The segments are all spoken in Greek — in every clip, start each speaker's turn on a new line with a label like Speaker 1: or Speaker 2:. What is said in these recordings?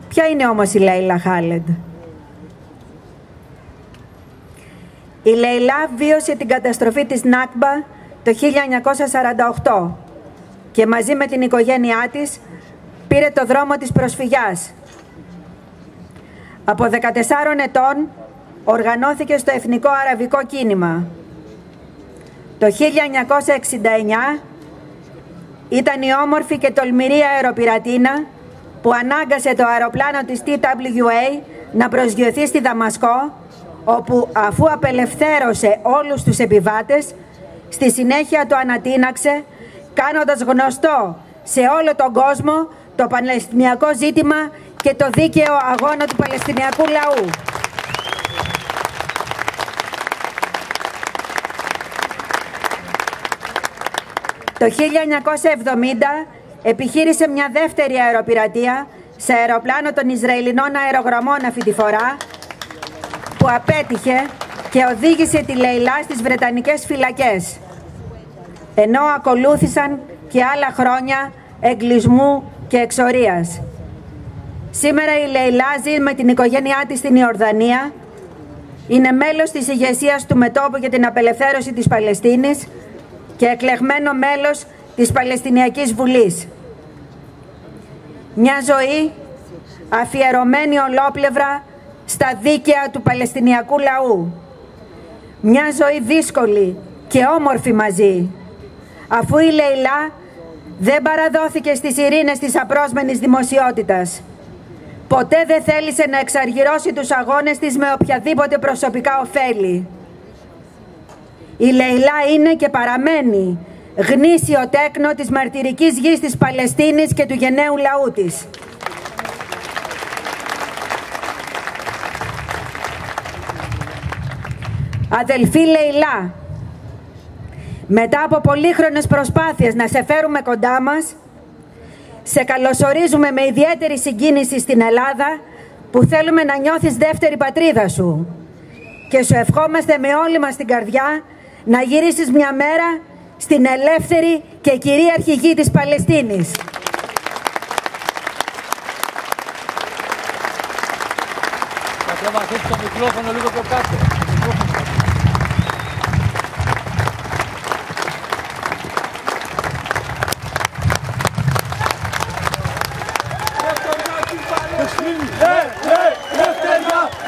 Speaker 1: Ποια είναι όμως η Λέιλα Χάλεντ? Η Λέιλα βίωσε την καταστροφή της Νάκμπα το 1948 και μαζί με την οικογένειά της πήρε το δρόμο της προσφυγιάς. Από 14 ετών οργανώθηκε στο Εθνικό Αραβικό Κίνημα. Το 1969 ήταν η όμορφη και τολμηρή αεροπειρατίνα που ανάγκασε το αεροπλάνο της TWA να προσγειωθεί στη Δαμασκό, όπου αφού απελευθέρωσε όλους τους επιβάτες, στη συνέχεια το ανατείναξε, κάνοντας γνωστό σε όλο τον κόσμο το παλαιστινιακό ζήτημα και το δίκαιο αγώνα του παλαιστινιακού λαού. Το 1970 επιχείρησε μια δεύτερη αεροπειρατεία σε αεροπλάνο των Ισραηλινών αερογραμμών αυτή τη φορά, που απέτυχε και οδήγησε τη Λέιλα στις Βρετανικές φυλακές, ενώ ακολούθησαν και άλλα χρόνια εγκλισμού και εξορίας. Σήμερα η Λέιλα ζει με την οικογένειά της στην Ιορδανία, είναι μέλος της ηγεσίας του Μετώπου για την Απελευθέρωση της Παλαιστίνης και εκλεγμένο μέλος της Παλαιστινιακής Βουλής. Μια ζωή αφιερωμένη ολόπλευρα στα δίκαια του Παλαιστινιακού λαού. Μια ζωή δύσκολη και όμορφη μαζί, αφού η Λέιλα δεν παραδόθηκε στις ειρήνες της απρόσμενης δημοσιότητας. Ποτέ δεν θέλησε να εξαργυρώσει τους αγώνες της με οποιαδήποτε προσωπικά ωφέλη. Η Λέιλα είναι και παραμένει γνήσιο τέκνο της μαρτυρικής γης της Παλαιστίνης και του γενναίου λαού της. Αδελφή Λέιλα, μετά από πολύχρονες προσπάθειες να σε φέρουμε κοντά μας, σε καλωσορίζουμε με ιδιαίτερη συγκίνηση στην Ελλάδα, που θέλουμε να νιώθεις δεύτερη πατρίδα σου, και σου ευχόμαστε με όλη μας την καρδιά να γυρίσεις μια μέρα στην ελεύθερη και κυρίαρχη γη της Παλαιστίνης.
Speaker 2: Το μικρόφωνο λίγο πιο κάτω.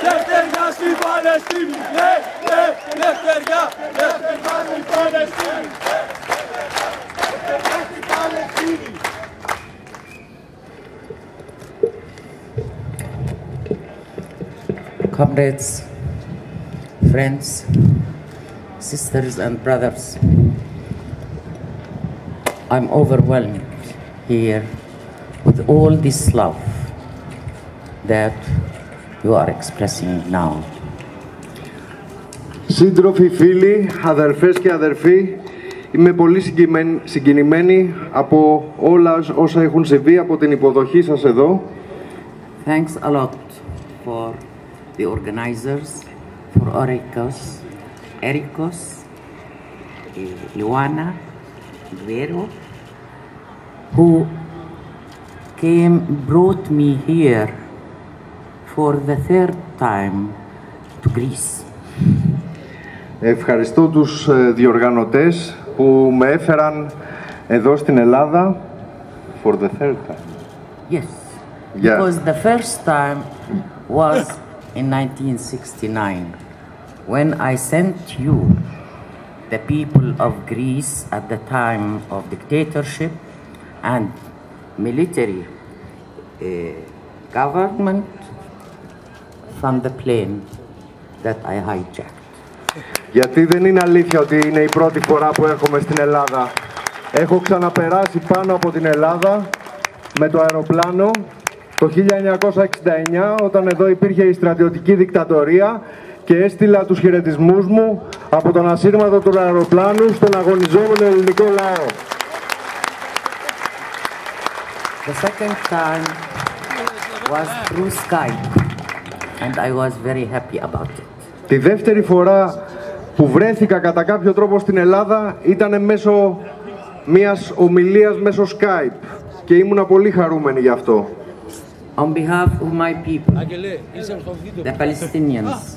Speaker 2: Λευτεριά στην Παλαιστίνη! Λευτεριά στην Παλαιστίνη!
Speaker 3: Comrades, friends, sisters and brothers, I'm overwhelmed here with all this love that you are expressing now.
Speaker 4: Σύντροφοι, φίλοι, αδερφές και αδερφοί, είμαι πολύ συγκινημένη από όλα όσα έχουν συμβεί, από την υποδοχή σας εδώ.
Speaker 3: Thanks a lot for the organizers, for Erikos, Luana, Vero, who brought me here for the third time to Greece.
Speaker 4: Ευχαριστώ τους διοργανωτές που με έφεραν εδώ στην Ελλάδα for the third time.
Speaker 3: Yes, because the first time was in 1969 when I sent you, the people of Greece at the time of dictatorship and military government, from the plane that I hijacked.
Speaker 4: Γιατί δεν είναι αλήθεια ότι είναι η πρώτη φορά που έρχομαι στην Ελλάδα. Έχω ξαναπεράσει πάνω από την Ελλάδα με το αεροπλάνο το 1969, όταν εδώ υπήρχε η στρατιωτική δικτατορία, και έστειλα τους χαιρετισμούς μου από τον ασύρματο του αεροπλάνου στον αγωνιζόμενο ελληνικό λαό.
Speaker 3: The second time was through Skype, and I was very happy about it.
Speaker 4: Τη δεύτερη φορά που βρέθηκα κατά κάποιο τρόπο στην Ελλάδα ήταν μέσω μιας ομιλίας μέσω Skype και ήμουνα πολύ χαρούμενη γι' αυτό.
Speaker 3: On behalf of my people, the Palestinians,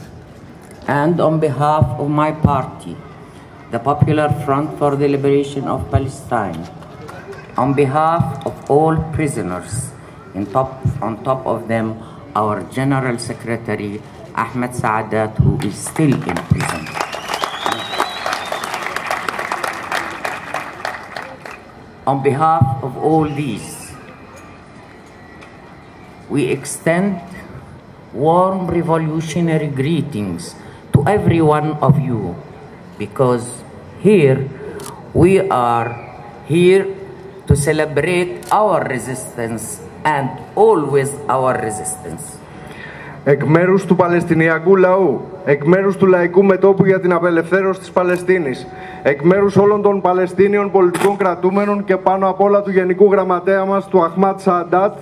Speaker 3: and on behalf of my party, the Popular Front for the Liberation of Palestine, on behalf of all prisoners, on top of them, our General Secretary, Ahmed Saadat, who is still in prison. On behalf of all these, we extend warm revolutionary greetings to every one of you, because here we are here to celebrate our resistance and always our resistance.
Speaker 4: Εκ μέρους του Παλαιστινιακού λαού, εκ μέρους του Λαϊκού Μετώπου για την Απελευθέρωση της Παλαιστίνης, εκ μέρους όλων των Παλαιστίνιων πολιτικών κρατούμενων και πάνω απ' όλα του Γενικού Γραμματέα μας, του Αχμάτ Σααντάτ,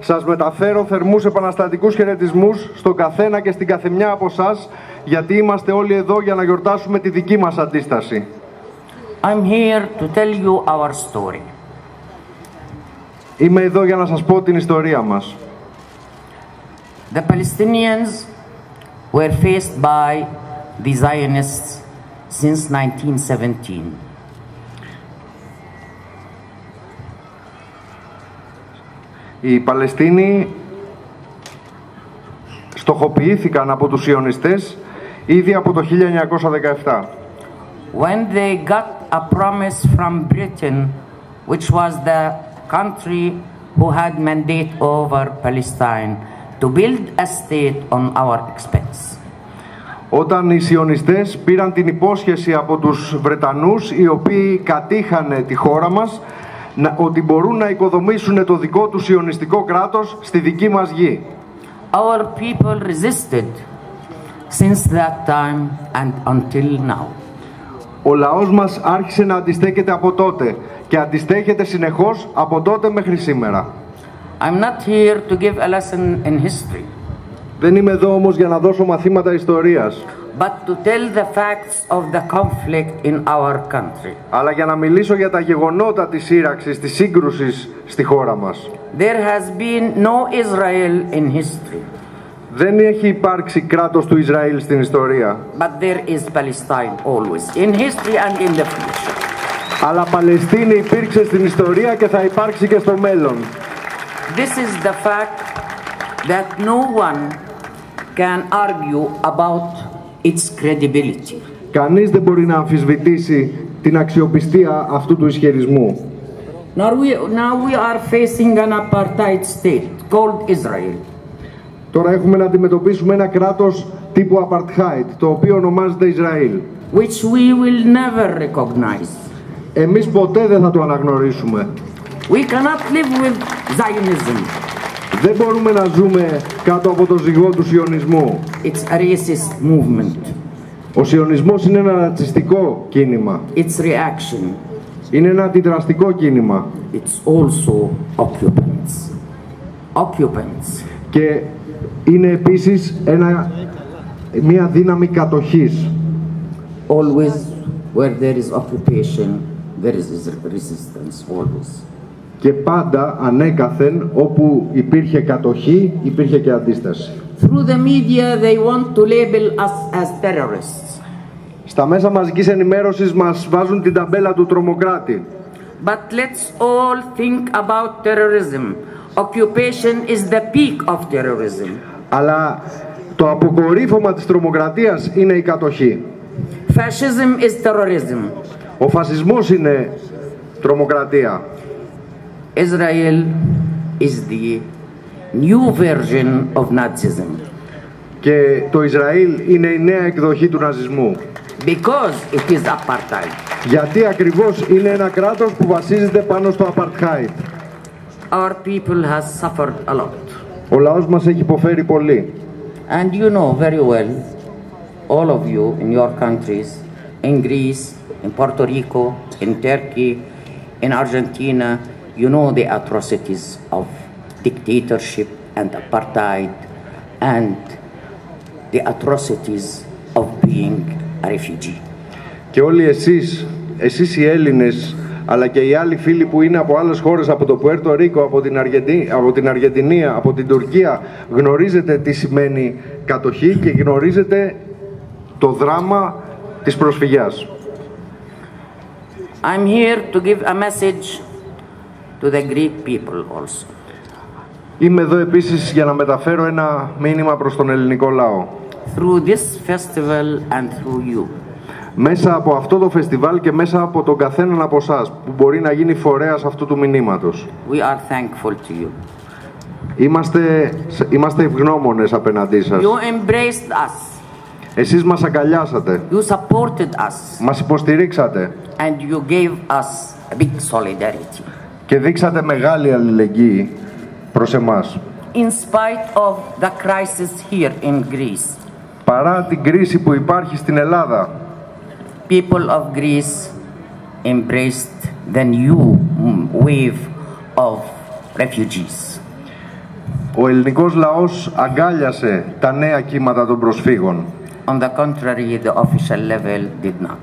Speaker 4: σας μεταφέρω θερμούς επαναστατικούς χαιρετισμούς στον καθένα και στην καθεμιά από εσάς, γιατί είμαστε όλοι εδώ για να γιορτάσουμε τη δική μας αντίσταση.
Speaker 3: I'm here to tell you our story.
Speaker 4: Είμαι εδώ για να σας πω την ιστορία μας.
Speaker 3: The Palestinians were faced by the Zionists since 1917.
Speaker 4: Οι Παλαιστίνοι στοχοποιήθηκαν από τους Ιωνιστές ήδη από το 1917.
Speaker 3: When they got a promise from Britain, which was the country who had mandate over Palestine, to build a state on our expense.
Speaker 4: Όταν οι Σιωνιστές πήραν την υπόσχεση από τους Βρετανούς, οι οποίοι κατήχανε τη χώρα μας, ότι μπορούν να οικοδομήσουν το δικό τους σιωνιστικό κράτος στη δική μας γη.
Speaker 3: Our people resisted since that time and until now.
Speaker 4: Ο λαός μας άρχισε να αντιστέκεται από τότε και αντιστέκεται συνεχώς από τότε μέχρι σήμερα.
Speaker 3: I'm not here to give a lesson in history.
Speaker 4: Δεν είμαι εδώ όμως για να δώσω μαθήματα ιστορίας,
Speaker 3: but to tell the facts of the conflict in our country.
Speaker 4: Αλλά για να μιλήσω για τα γεγονότα της σύραξης, της σύγκρουσης στη χώρα μας.
Speaker 3: There has been no Israel in history.
Speaker 4: Δεν έχει υπάρξει κράτος του Ισραήλ στην ιστορία.
Speaker 3: But there is Palestine always in history and in the future.
Speaker 4: Αλλά Παλαιστίνη υπήρξε στην ιστορία και θα υπάρξει και στο μέλλον.
Speaker 3: This is the fact that no one can argue about its credibility.
Speaker 4: Κανείς δεν μπορεί να αμφισβητήσει την αξιοπιστία αυτού του ισχυρισμού.
Speaker 3: Now we are facing an apartheid state called Israel.
Speaker 4: Τώρα έχουμε να αντιμετωπίσουμε ένα κράτος τύπου apartheid, το οποίο ονομάζεται Ισραήλ.
Speaker 3: Which we will never recognize.
Speaker 4: Εμείς ποτέ δεν θα το αναγνωρίσουμε.
Speaker 3: We cannot live with Zionism.
Speaker 4: Δεν μπορούμε να ζούμε κάτω από το ζυγό του σιωνισμού.
Speaker 3: It's a racist movement.
Speaker 4: Ο σιωνισμός είναι ένα ρατσιστικό κίνημα.
Speaker 3: It's reaction.
Speaker 4: Είναι ένα αντιδραστικό κίνημα.
Speaker 3: It's also occupants. Occupants.
Speaker 4: Και είναι επίσης μια δύναμη κατοχής.
Speaker 3: Always where there is occupation, there is resistance always.
Speaker 4: Και πάντα, ανέκαθεν, όπου υπήρχε κατοχή, υπήρχε και αντίσταση.
Speaker 3: Through the media they want to label us as terrorists.
Speaker 4: Στα μέσα μαζικής ενημέρωσης μας βάζουν την ταμπέλα του τρομοκράτη.
Speaker 3: But let's all think about terrorism. Occupation is the peak of terrorism.
Speaker 4: Αλλά το αποκορύφωμα της τρομοκρατίας είναι η κατοχή.
Speaker 3: Fascism is terrorism.
Speaker 4: Ο φασισμός είναι τρομοκρατία.
Speaker 3: Israel is the new version of Nazism.
Speaker 4: Και το Ισραήλ είναι η νέα εκδοχή του ναζισμού.
Speaker 3: Because it is apartheid.
Speaker 4: Γιατί ακριβώς είναι ένα κράτος που βασίζεται πάνω στο apartheid.
Speaker 3: Our people has suffered a lot.
Speaker 4: Ο λαός μας έχει υποφέρει πολύ.
Speaker 3: And you know very well, all of you in your countries, in Greece, in Puerto Rico, in Turkey, in Argentina, you know the atrocities of dictatorship and apartheid and the atrocities of being a refugee.
Speaker 4: Και όλοι εσείς οι Έλληνες αλλά και οι άλλοι φίλοι που είναι από άλλες χώρες, από το Πουέρτο Ρίκο, από την Αργεντινή, από την Τουρκία, γνωρίζετε τι σημαίνει κατοχή και γνωρίζετε το δράμα της προσφυγιάς.
Speaker 3: I'm here to give a message to the Greek people also.
Speaker 4: Είμαι εδώ επίσης για να μεταφέρω ένα μήνυμα προς τον ελληνικό λαό.
Speaker 3: Through this festival and through you.
Speaker 4: Μέσα από αυτό το φεστιβάλ και μέσα από τον καθέναν από εσάς που μπορεί να γίνει φορέας αυτού του μηνύματος.
Speaker 3: We are thankful to you.
Speaker 4: Είμαστε ευγνώμονες απέναντί σας.
Speaker 3: You embraced us.
Speaker 4: Εσείς μας αγκαλιάσατε.
Speaker 3: You supported us.
Speaker 4: Μας υποστηρίξατε.
Speaker 3: And you gave us a big solidarity.
Speaker 4: Και δείξατε μεγάλη αλληλεγγύη προς εμάς.
Speaker 3: In spite of the crisis here in Greece.
Speaker 4: Παρά την κρίση που υπάρχει στην Ελλάδα.
Speaker 3: People of Greece embraced the new wave of refugees.
Speaker 4: Ο ελληνικός λαός αγκάλιασε τα νέα κύματα των προσφύγων.
Speaker 3: On the contrary, the official level did not.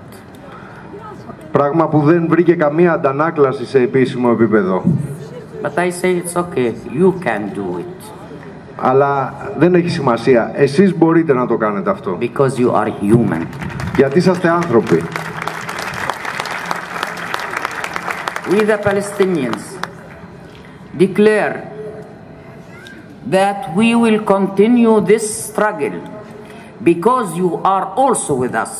Speaker 4: Πράγμα που δεν βρήκε καμία αντανάκλαση σε επίσημο επίπεδο.
Speaker 3: But I say it's okay. You can do it.
Speaker 4: Αλλά δεν έχει σημασία. Εσείς μπορείτε να το κάνετε αυτό.
Speaker 3: Because you are human.
Speaker 4: Γιατί είσαστε άνθρωποι.
Speaker 3: We the Palestinians declare that we will continue this struggle because you are also with us.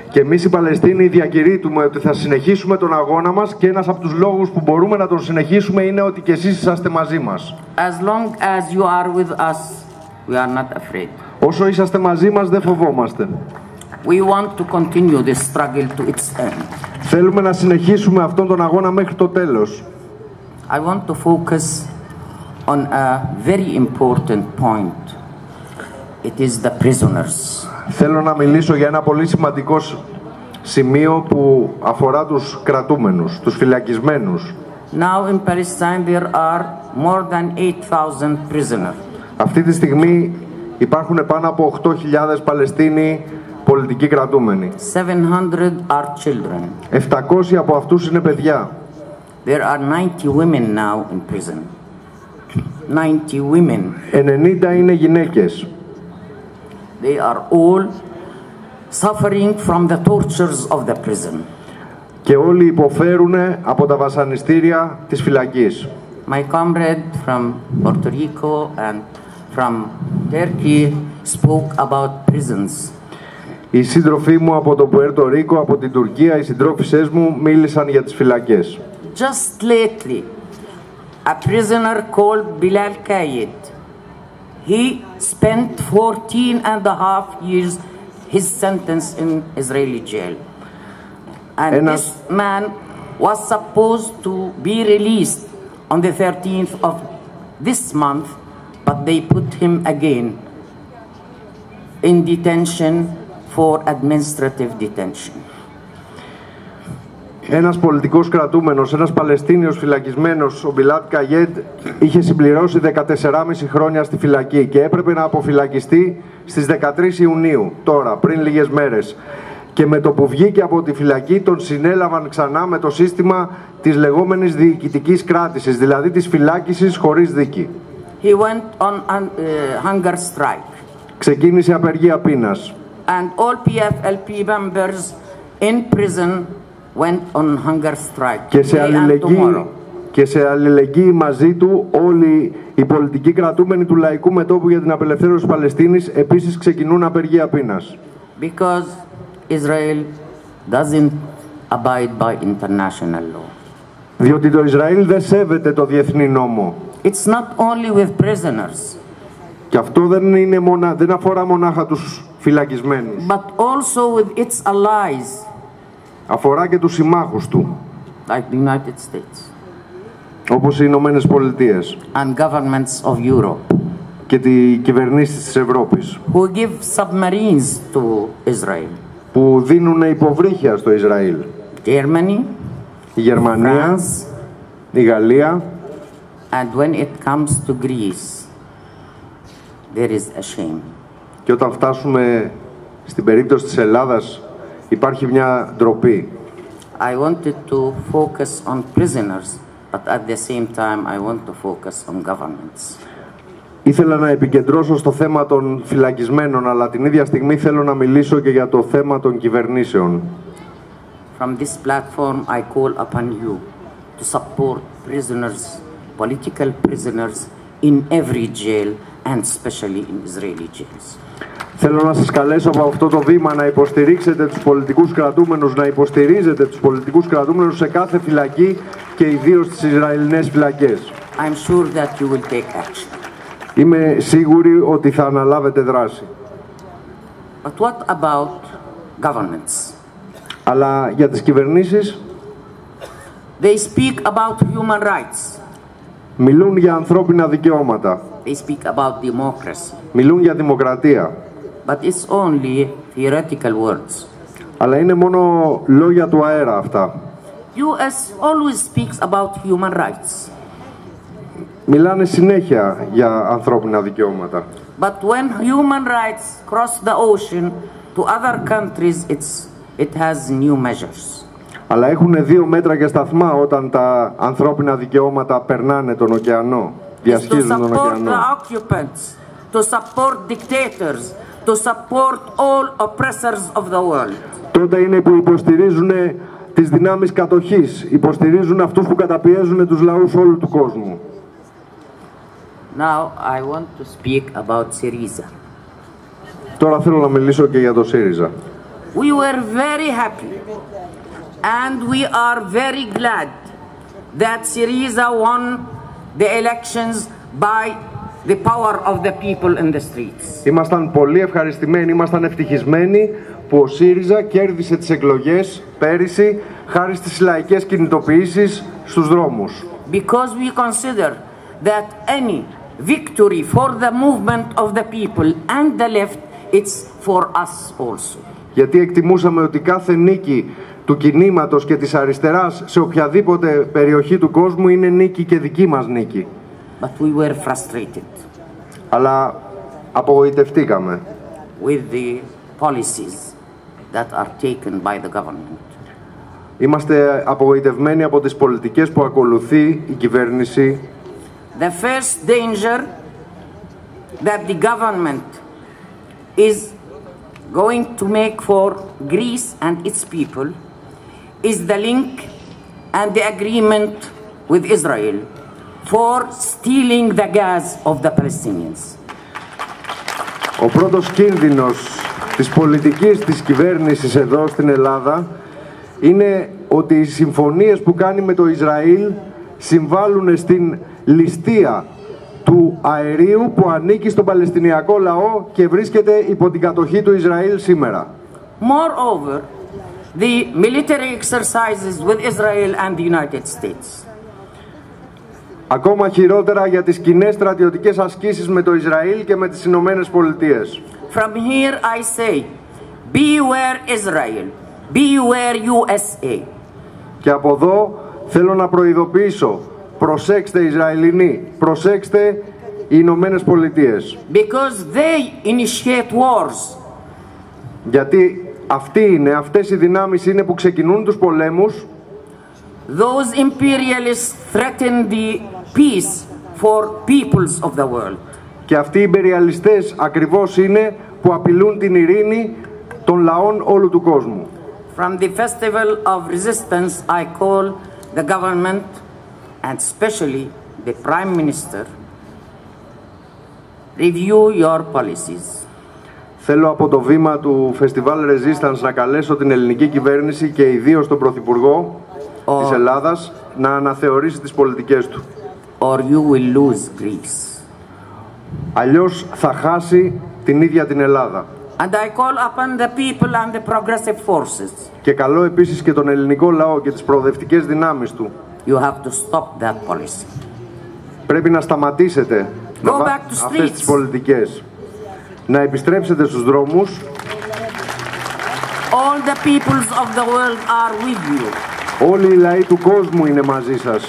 Speaker 4: Και εμείς οι Παλαιστίνοι διακηρύττουμε ότι θα συνεχίσουμε τον αγώνα μας και ένας από τους λόγους που μπορούμε να τον συνεχίσουμε είναι ότι και εσείς είσαστε μαζί μας.
Speaker 3: As long as you are with us, we are not afraid.
Speaker 4: Όσο είσαστε μαζί μας δεν φοβόμαστε.
Speaker 3: We want to continue this struggle to its end.
Speaker 4: Θέλουμε να συνεχίσουμε αυτόν τον αγώνα μέχρι το τέλος.
Speaker 3: I want to focus on a very important point. It is the prisoners.
Speaker 4: Θέλω να μιλήσω για ένα πολύ σημαντικό σημείο που αφορά τους κρατούμενους, τους φυλακισμένους.
Speaker 3: Now in Palestine there are more than 8,000 prisoners.
Speaker 4: Αυτή τη στιγμή υπάρχουν πάνω από 8.000 Παλαιστίνοι πολιτικοί κρατούμενοι.
Speaker 3: 700 are children.
Speaker 4: 700 από αυτούς είναι παιδιά.
Speaker 3: There are 90 women now in prison. 90 women.
Speaker 4: 90 είναι γυναίκες.
Speaker 3: They are all suffering from the tortures of the prison.
Speaker 4: Και όλοι υποφέρουν από τα βασανιστήρια της φυλακής.
Speaker 3: My comrade from Puerto Rico and from Turkey spoke about prisons.
Speaker 4: Οι σύντροφοί μου από το Πουέρτο Ρίκο, από την Τουρκία, οι συντρόφισσές μου μίλησαν για τις φυλακές.
Speaker 3: Just lately, a prisoner called Bilal Kayed, he spent 14 and a half years his sentence in Israeli jail. And this man was supposed to be released on the 13th of this month, but they put him again in detention for administrative detention.
Speaker 4: Ένας πολιτικός κρατούμενος, ένας Παλαιστίνιος φυλακισμένος, ο Μπιλάτ Καγέντ, είχε συμπληρώσει 14,5 χρόνια στη φυλακή και έπρεπε να αποφυλακιστεί στις 13 Ιουνίου, τώρα, πριν λίγες μέρες. Και με το που βγήκε από τη φυλακή τον συνέλαβαν ξανά με το σύστημα της λεγόμενης διοικητικής κράτησης, δηλαδή της φυλάκισης χωρίς δίκη.
Speaker 3: He went on hunger strike.
Speaker 4: Ξεκίνησε απεργία πείνας.
Speaker 3: And all PFLP members in prison went on hunger strike.
Speaker 4: Και σε αλληλεγγύη μαζί του όλοι οι πολιτικοί κρατούμενοι του Λαϊκού Μετώπου για την Απελευθέρωση της Παλαιστίνης επίσης ξεκινούν απεργία πείνας.
Speaker 3: Because Israel doesn't abide by international law.
Speaker 4: Διότι το Ισραήλ δεν σέβεται το διεθνή νόμο.
Speaker 3: It's not only with prisoners.
Speaker 4: Και αυτό δεν αφορά μονάχα τους φυλακισμένους.
Speaker 3: But also with its allies.
Speaker 4: Αφορά και τους συμμάχους του.
Speaker 3: Like the United States.
Speaker 4: Όπως οι Ηνωμένες Πολιτείες.
Speaker 3: And governments of Europe.
Speaker 4: Και οι κυβερνήσεις της Ευρώπης.
Speaker 3: Who give submarines to Israel.
Speaker 4: Που δίνουν υποβρύχια στο Ισραήλ.
Speaker 3: Germany.
Speaker 4: Η Γερμανία.
Speaker 3: France,
Speaker 4: η Γαλλία.
Speaker 3: And when it comes to Greece, there is a shame.
Speaker 4: Και όταν φτάσουμε στην περίπτωση της Ελλάδας, υπάρχει μια ντροπή.
Speaker 3: I wanted to focus on prisoners, but at the same time I want to focus on governments.
Speaker 4: Ήθελα να επικεντρώσω στο θέμα των φυλακισμένων, αλλά την ίδια στιγμή θέλω να μιλήσω και για το θέμα των κυβερνήσεων.
Speaker 3: From this platform I call upon you to support prisoners, political prisoners in every jail and especially in Israeli jails.
Speaker 4: Θέλω να σας καλέσω από αυτό το βήμα να υποστηρίξετε τους πολιτικούς κρατούμενους, να υποστηρίζετε τους πολιτικούς κρατούμενους σε κάθε φυλακή και ιδίως στις Ισραηλινές φυλακές.
Speaker 3: I'm sure that you will take action.
Speaker 4: Είμαι σίγουρη ότι θα αναλάβετε δράση.
Speaker 3: But what about governments?
Speaker 4: Αλλά για τις κυβερνήσεις,
Speaker 3: They speak about human rights.
Speaker 4: μιλούν για ανθρώπινα δικαιώματα,
Speaker 3: They speak about democracy.
Speaker 4: μιλούν για δημοκρατία,
Speaker 3: But it's only theoretical words.
Speaker 4: αλλά είναι μόνο λόγια του αέρα αυτά.
Speaker 3: US always speaks about human rights.
Speaker 4: Μιλάνε συνέχεια για ανθρώπινα δικαιώματα.
Speaker 3: But when human rights cross the ocean to other countries, it has new measures.
Speaker 4: Αλλά έχουν δύο μέτρα και σταθμά όταν τα ανθρώπινα δικαιώματα περνάνε τον ωκεανό, διασχίζουν τον
Speaker 3: To support
Speaker 4: ωκεανό.
Speaker 3: the occupants, to support dictators, to support all oppressors of the world.
Speaker 4: Τότε είναι που υποστηρίζουν τις δυνάμεις κατοχής, υποστηρίζουν αυτούς που καταπιέζουν τους λαούς όλου του κόσμου.
Speaker 3: Now I want to speak about Syriza.
Speaker 4: Τώρα θέλω να μιλήσω και για το ΣΥΡΙΖΑ.
Speaker 3: We were very happy and we are very glad that Syriza won the elections by the power of the people in the streets.
Speaker 4: Ήμασταν πολύ ευχαριστημένοι, ήμασταν ευτυχισμένοι που ο ΣΥΡΙΖΑ κέρδισε τις εκλογές πέρυσι χάρη στις λαϊκές κινητοποιήσεις στους δρόμους.
Speaker 3: Because we consider that any victory for the movement of the people and the left, it's for us also.
Speaker 4: Γιατί εκτιμούσαμε ότι κάθε νίκη του κινήματος και της αριστεράς σε οποιαδήποτε περιοχή του κόσμου είναι νίκη και δική μας νίκη.
Speaker 3: But we were frustrated
Speaker 4: Αλλά απογοητευτήκαμε
Speaker 3: with the policies that are taken by the government.
Speaker 4: Είμαστε απογοητευμένοι από τις πολιτικές που ακολουθεί η κυβέρνηση.
Speaker 3: The first danger that the government is going to make for Greece and its people is the link and the agreement with Israel for stealing the gas of the Palestinians.
Speaker 4: Ο πρώτος κίνδυνος της πολιτικής της κυβέρνησης εδώ στην Ελλάδα είναι ότι οι συμφωνίες που κάνει με το Ισραήλ συμβάλλουν στην ληστεία του αερίου που ανήκει στον Παλαιστινιακό λαό και βρίσκεται υπό την κατοχή του Ισραήλ σήμερα.
Speaker 3: Moreover, the military exercises with Israel and the United States.
Speaker 4: Ακόμα χειρότερα για τις κοινές στρατιωτικές ασκήσεις με το Ισραήλ και με τις Ηνωμένες Πολιτείες.
Speaker 3: From here I say, beware Israel, beware USA.
Speaker 4: Και από εδώ θέλω να προειδοποιήσω, προσέξτε Ισραηλινοί, προσέξτε οι Ηνωμένες Πολιτείες.
Speaker 3: Because they initiate wars.
Speaker 4: Γιατί αυτές οι δυνάμεις είναι που ξεκινούν τους πολέμους.
Speaker 3: Those imperialists threaten the peace for peoples of the world.
Speaker 4: Και αυτοί οι ιμπεριαλιστές ακριβώς είναι που απειλούν την ειρήνη των λαών όλου του κόσμου.
Speaker 3: From the festival of resistance I call the government and especially the Prime Minister review your policies.
Speaker 4: Θέλω από το βήμα του Festival Resistance να καλέσω την ελληνική κυβέρνηση και ιδίως τον Πρωθυπουργό της Ελλάδας να αναθεωρήσει τις πολιτικές του.
Speaker 3: Or you will lose Greece.
Speaker 4: Αλλιώς θα χάσει την ίδια την Ελλάδα.
Speaker 3: And I call upon the people and the progressive forces.
Speaker 4: Και καλώ επίσης και τον ελληνικό λαό και τις προοδευτικές δυνάμεις του.
Speaker 3: You have to stop that policy.
Speaker 4: Πρέπει να σταματήσετε αυτές τις πολιτικές. Να επιστρέψετε στους δρόμους.
Speaker 3: All the peoples of the world are with you.
Speaker 4: Όλοι οι λαοί του κόσμου είναι μαζί σας.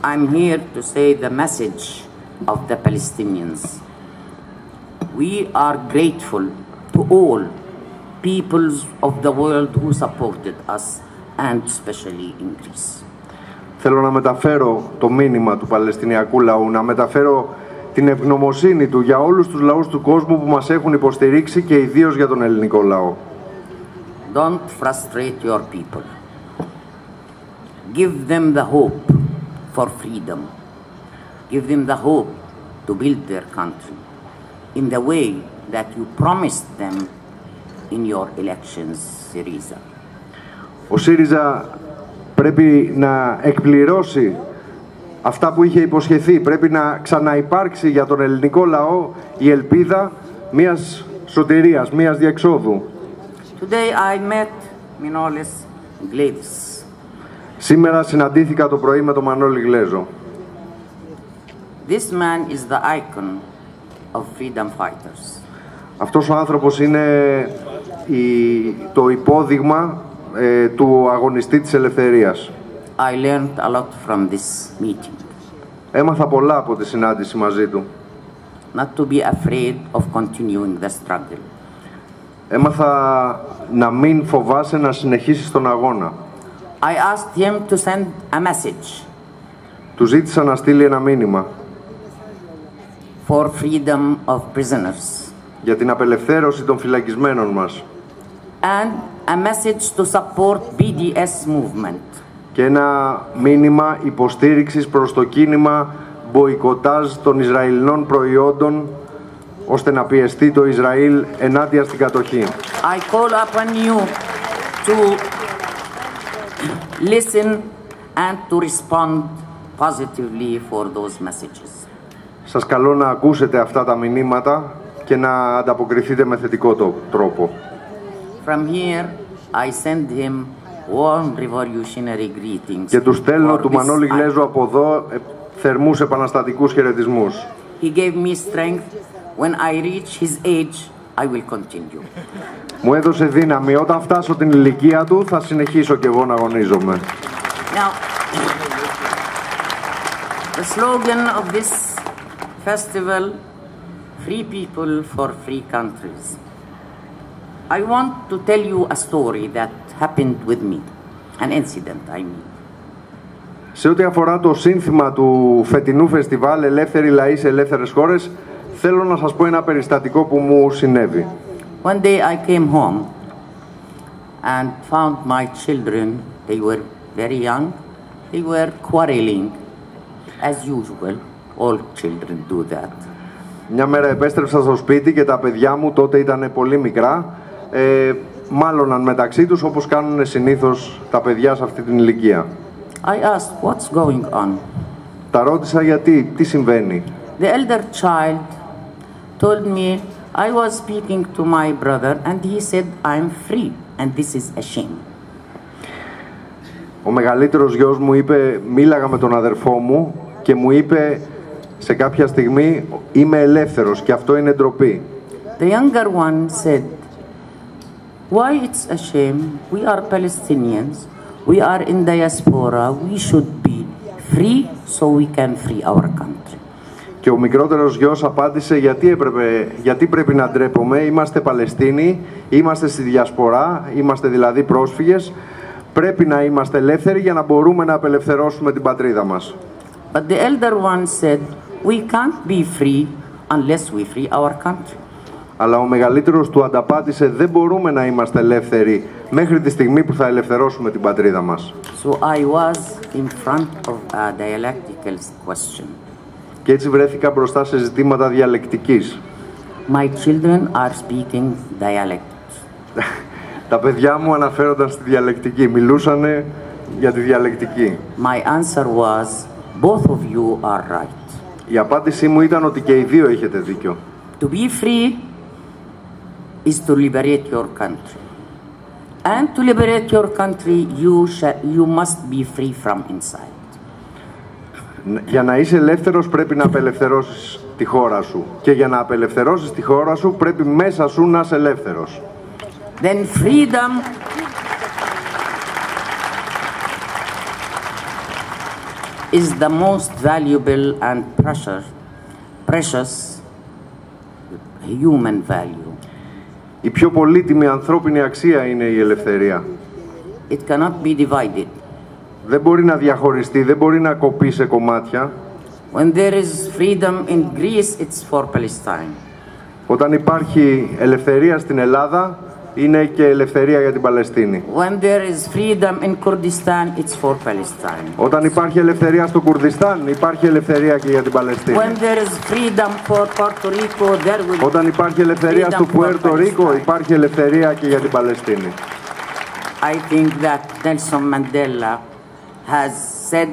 Speaker 3: I'm here to say the message of the Palestinians. We are grateful to all peoples of the world who supported us and especially in Greece.
Speaker 4: Θέλω να μεταφέρω το μήνυμα του Παλαιστινιακού λαού, να μεταφέρω την ευγνωμοσύνη του για όλους τους λαούς του κόσμου που μας έχουν υποστηρίξει και ιδίως για τον ελληνικό λαό.
Speaker 3: Don't frustrate your people. Give them the hope for freedom. Give them the hope to build their country in the way that you promised them in your elections, Syriza.
Speaker 4: Ο ΣΥΡΙΖΑ πρέπει να εκπληρώσει αυτά που είχε υποσχεθεί. Πρέπει να ξαναυπάρξει για τον ελληνικό λαό η ελπίδα μιας σωτηρίας, μιας διεξόδου.
Speaker 3: Today I met Manolis Glevis.
Speaker 4: Σήμερα συναντήθηκα το πρωί με τον Μανώλη Γλέζο.
Speaker 3: This man is the icon of freedom fighters.
Speaker 4: Αυτός ο άνθρωπος είναι το υπόδειγμα του αγωνιστή της ελευθερίας.
Speaker 3: I learned a lot from this meeting.
Speaker 4: Έμαθα πολλά από τη συνάντηση μαζί του.
Speaker 3: Not to be afraid of continuing the struggle.
Speaker 4: Έμαθα να μην φοβάσαι να συνεχίσεις τον αγώνα.
Speaker 3: I asked him to send a message.
Speaker 4: Του ζήτησα να στείλει ένα μήνυμα.
Speaker 3: For freedom of prisoners.
Speaker 4: Για την απελευθέρωση των φυλακισμένων μας.
Speaker 3: And a message to support BDS movement.
Speaker 4: Και ένα μήνυμα υποστήριξης προς το κίνημα μποϊκοτάζ των Ισραηλινών προϊόντων, ώστε να πιεστεί το Ισραήλ ενάντια στην κατοχή.
Speaker 3: I call upon you to listen and to respond positively for those messages.
Speaker 4: Σας καλώ να ακούσετε αυτά τα μηνύματα και να ανταποκριθείτε με θετικό τρόπο.
Speaker 3: From here, I send him warm revolutionary greetings.
Speaker 4: Και του στέλνω του Μανώλη Γλέζου από εδώ θερμούς επαναστατικούς χαιρετισμούς.
Speaker 3: He gave me strength. When I reach his age, I will continue.
Speaker 4: Μου έδωσε δύναμη. Όταν φτάσω την ηλικία του, θα συνεχίσω κι εγώ να αγωνίζομαι.
Speaker 3: Now, the slogan of this festival, Free People for Free Countries. I want to tell you a story that happened with me, an incident, I mean.
Speaker 4: Σε ό,τι αφορά το σύνθημα του φετινού φεστιβάλ Ελεύθεροι Λαοί σε Ελεύθερες Χώρες, θέλω να σας πω ένα περιστατικό που μου συνέβη.
Speaker 3: One day I came home and found my children, they were very young, they were quarreling, as usual, all children do that.
Speaker 4: Μια μέρα επέστρεψα στο σπίτι και τα παιδιά μου τότε ήταν πολύ μικρά, μάλλοναν μεταξύ τους όπως κάνουν συνήθως τα παιδιά σε αυτή την ηλικία.
Speaker 3: I asked, what's going on?
Speaker 4: Τα ρώτησα γιατί, τι συμβαίνει.
Speaker 3: The elder child told me I was speaking to my brother and he said I'm free and this is a shame.
Speaker 4: Ο μεγαλύτερος γιος μου είπε, μίλαγα με τον αδερφό μου και μου είπε σε κάποια στιγμή είμαι ελεύθερος και αυτό είναι ντροπή.
Speaker 3: The younger one said, why it's a shame? We are Palestinians. We are in diaspora. We should be free so we can free our country.
Speaker 4: Και ο μικρότερος γιος απάντησε γιατί πρέπει να ντρέπομαι, είμαστε Παλαιστίνοι, είμαστε στη διασπορά, είμαστε δηλαδή πρόσφυγες, πρέπει να είμαστε ελεύθεροι για να μπορούμε να απελευθερώσουμε την πατρίδα μας.
Speaker 3: But the elder one said, we can't be free unless we free our country.
Speaker 4: Αλλά ο μεγαλύτερος του ανταπάτησε, δεν μπορούμε να είμαστε ελεύθεροι μέχρι τη στιγμή που θα ελευθερώσουμε την πατρίδα μας.
Speaker 3: So I was in front of a dialectical question.
Speaker 4: Και έτσι βρέθηκα μπροστά σε ζητήματα διαλεκτικής.
Speaker 3: My children are speaking dialects.
Speaker 4: Τα παιδιά μου αναφέρονταν στη διαλεκτική, μιλούσαν για τη διαλεκτική.
Speaker 3: My answer was, both of you are right.
Speaker 4: Η απάντησή μου ήταν ότι και οι δύο έχετε δίκιο.
Speaker 3: To be free is to liberate your country. And to liberate your country, you must be free from inside.
Speaker 4: Για να είσαι ελεύθερος πρέπει να απελευθερώσεις τη χώρα σου. Και για να απελευθερώσεις τη χώρα σου πρέπει μέσα σου να είσαι ελεύθερος.
Speaker 3: Then freedom is the most valuable and precious human value.
Speaker 4: Η πιο πολύτιμη ανθρώπινη αξία είναι η ελευθερία.
Speaker 3: It cannot be divided.
Speaker 4: Δεν μπορεί να διαχωριστεί, δεν μπορεί να κοπεί σε κομμάτια.
Speaker 3: When there is freedom in Greece, it's for Palestine.
Speaker 4: Όταν υπάρχει ελευθερία στην Ελλάδα, είναι και ελευθερία για την Παλαιστίνη.
Speaker 3: When there is freedom in Kurdistan, it's for Palestine.
Speaker 4: Όταν υπάρχει ελευθερία στο Κουρδιστάν, υπάρχει ελευθερία και για την Παλαιστίνη.
Speaker 3: When there is freedom for Puerto Rico, there will
Speaker 4: Όταν υπάρχει ελευθερία στο Πουέρτο Ρίκο, υπάρχει ελευθερία και για την Παλαιστίνη.
Speaker 3: I think that Nelson Mandela has said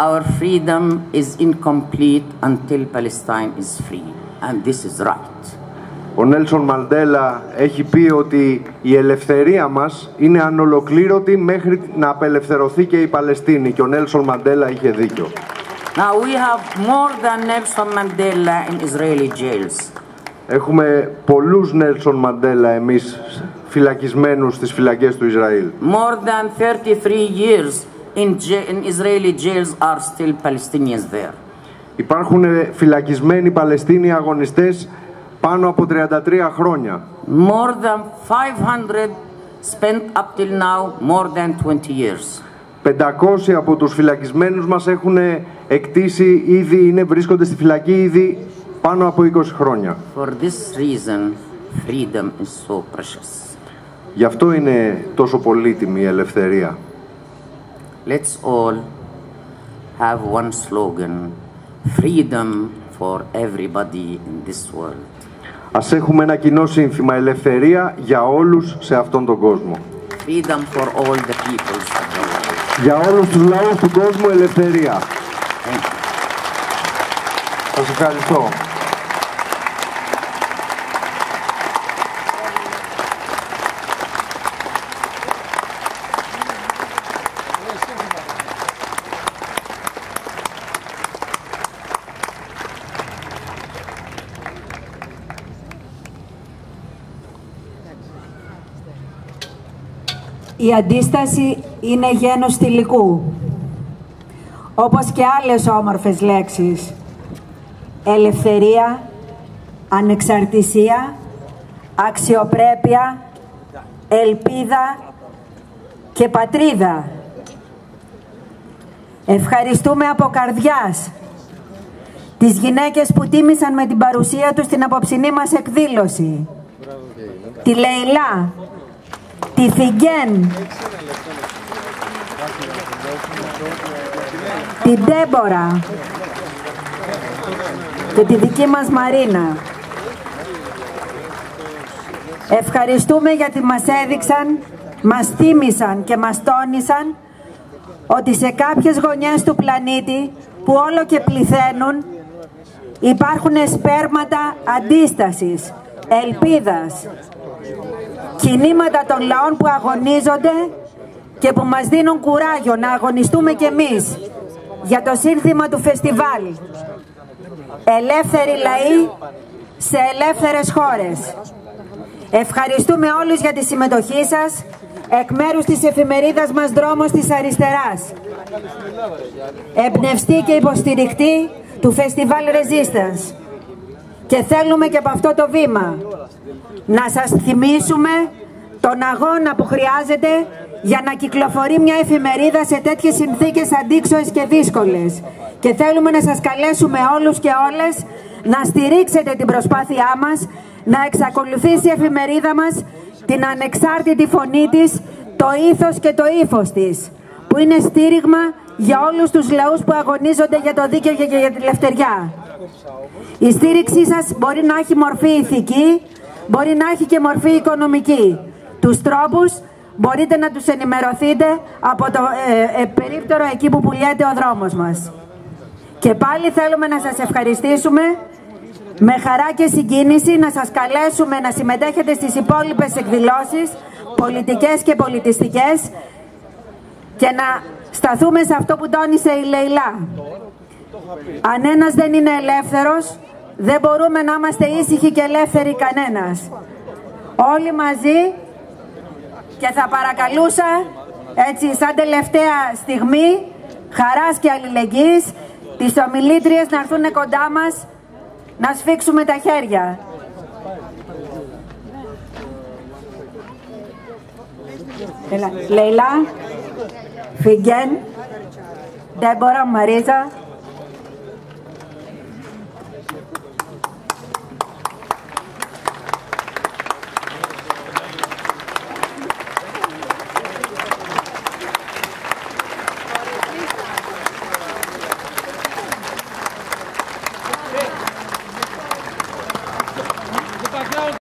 Speaker 3: our freedom is incomplete until Palestine is free, and this is right.
Speaker 4: Ο Νέλσον Μαντέλα έχει πει ότι η ελευθερία μας είναι ανολοκλήρωτη μέχρι να απελευθερωθεί και η Παλαιστίνη, και ο Νέλσον Μαντέλα είχε δίκιο.
Speaker 3: Now we have more than Nelson Mandela in Israeli jails.
Speaker 4: Έχουμε πολλούς Νέλσον Μαντέλα εμείς φυλακισμένους στις φυλακές του Ισραήλ.
Speaker 3: More than 33 years in Israeli jails are still Palestinians there.
Speaker 4: Υπάρχουν φυλακισμένοι Παλαιστίνοι αγωνιστές πάνω από 33 χρόνια.
Speaker 3: More than 500 spent up till now more than 20 years.
Speaker 4: 500 από τους φυλακισμένους μας έχουν εκτίσει ήδη, βρίσκονται στη φυλακή ήδη πάνω από 20 χρόνια.
Speaker 3: For this reason, freedom is so precious.
Speaker 4: Γι' αυτό είναι τόσο πολύτιμη η ελευθερία.
Speaker 3: Let's all have one slogan: freedom for everybody in this world.
Speaker 4: Ας έχουμε ένα κοινό σύνθημα: ελευθερία για όλους σε αυτόν τον κόσμο.
Speaker 3: Freedom for all the peoples of the world.
Speaker 4: Για όλους τους λαούς του κόσμου, ελευθερία. Σας ευχαριστώ.
Speaker 1: Η αντίσταση είναι γένος θηλυκού, όπως και άλλες όμορφες λέξεις. Ελευθερία, ανεξαρτησία, αξιοπρέπεια, ελπίδα και πατρίδα. Ευχαριστούμε από καρδιάς τις γυναίκες που τίμησαν με την παρουσία τους την απόψινή μας εκδήλωση. Τη Λεϊλά, τη Φιγγέν, την Ντέμπορα και τη δική μας Μαρίνα. Ευχαριστούμε γιατί μας έδειξαν, μας θύμισαν και μας τόνισαν ότι σε κάποιες γωνιές του πλανήτη που όλο και πληθαίνουν υπάρχουν σπέρματα αντίστασης, ελπίδας, κινήματα των λαών που αγωνίζονται και που μας δίνουν κουράγιο να αγωνιστούμε κι εμείς για το σύνθημα του φεστιβάλ. Ελεύθεροι λαοί σε ελεύθερες χώρες. Ευχαριστούμε όλους για τη συμμετοχή σας εκ μέρους της εφημερίδας μας Δρόμος της Αριστεράς, εμπνευστή και υποστηρικτή του Φεστιβάλ Resistance. Και θέλουμε και από αυτό το βήμα να σας θυμίσουμε τον αγώνα που χρειάζεται για να κυκλοφορεί μια εφημερίδα σε τέτοιες συνθήκες αντίξωες και δύσκολες. Και θέλουμε να σας καλέσουμε όλους και όλες να στηρίξετε την προσπάθειά μας, να εξακολουθήσει η εφημερίδα μας την ανεξάρτητη φωνή της, το ήθος και το ύφος της, που είναι στήριγμα για όλους τους λαούς που αγωνίζονται για το δίκαιο και για τη ελευθεριά. Η στήριξή σας μπορεί να έχει μορφή ηθική, μπορεί να έχει και μορφή οικονομική. Τους τρόπους μπορείτε να τους ενημερωθείτε από το περίπτερο εκεί που πουλιέται ο δρόμος μας. Και πάλι θέλουμε να σας ευχαριστήσουμε με χαρά και συγκίνηση, να σας καλέσουμε να συμμετέχετε στις υπόλοιπες εκδηλώσεις, πολιτικές και πολιτιστικές, και να σταθούμε σε αυτό που τόνισε η Λεϊλά. Αν ένας δεν είναι ελεύθερος, δεν μπορούμε να είμαστε ήσυχοι και ελεύθεροι κανένας. Όλοι μαζί, και θα παρακαλούσα έτσι σαν τελευταία στιγμή χαράς και αλληλεγγύης τις ομιλήτριες να έρθουν κοντά μας, να σφίξουμε τα χέρια. Λέιλα, Φιγγέν, Ντέμπορα, Μαρίζα,